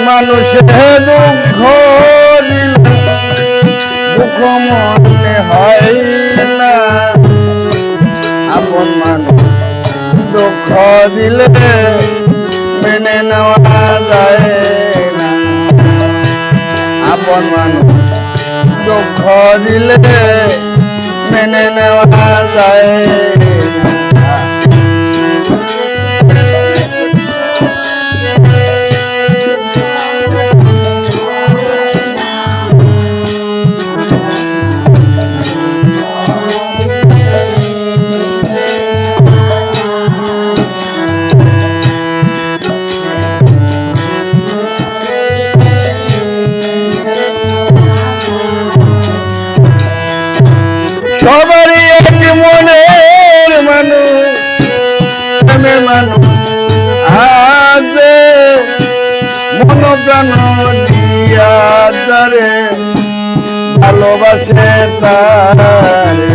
মানুষে দুঃখ দিলে দুঃখ মনে হয় না, আপন মানুষ দুঃখ দিলে মেনে নেওয়া যায় না, আপন মানুষ দুঃখ দিলে মেনে নেওয়া যায় না। সবারই এক মনের মানুষ, প্রেমের মানুষ আছে, মন প্রাণ দিয়া যারে ভালোবাসে তারে।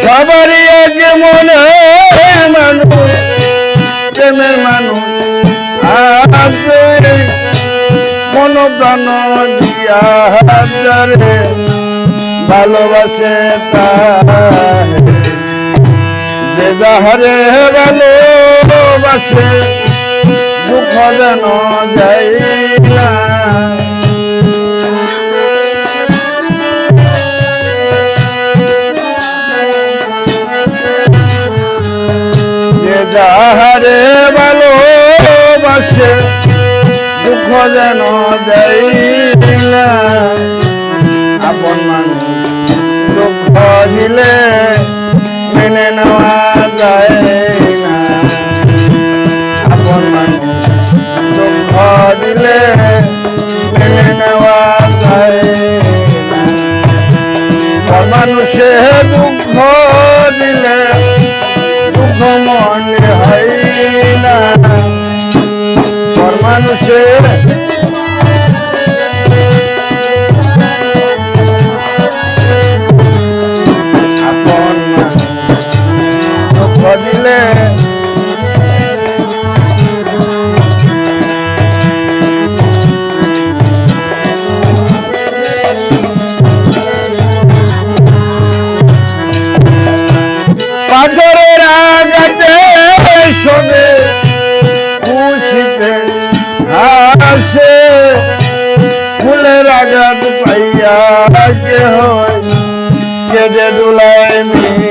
সবারই এক মনের মানুষ, প্রেমের মানুষ আছে, মন প্রাণ দিয়া যারে ভালোবাসে তারে। যে যাহারে ভালোবাসে দুঃখ যেন যায় না, যাহারে ভালোবাসে দুঃখ যেন দেয় না, আপন মানুষ দুঃখ দিলে মেনে নেওয়া যায় না, আপন মানুষ দুঃখ দিলে মেনে নেওয়া যায় না। মানুষে দুঃখ দিলে দুঃখ মনে হয় না, মানুষে আপন দুঃখ দিলে পাথরের আঘাতে শোনে খুশিতে হাসে, ফুলের আঘাত পাইয়া কে হয় কেঁদে দুলায় মিশে।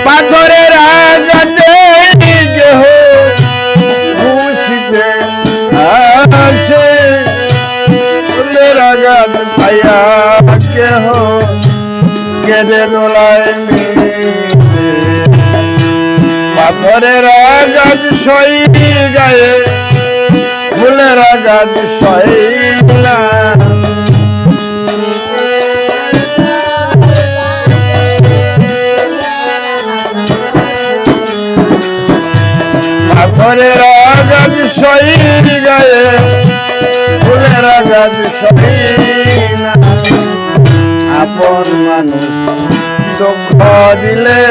পাথরের আঘাতে খুশিতে হাসে, ফুলের আঘাত পাইয়া কেহ কেঁদে দোলায় মিশে। পাথরের আঘাত সই গায়ে ফুলের আঘাত সই না, পাথরের আঘাত সই গায়ে ফুলের আঘাত সই না, আপন মানুষ দুঃখ দিলে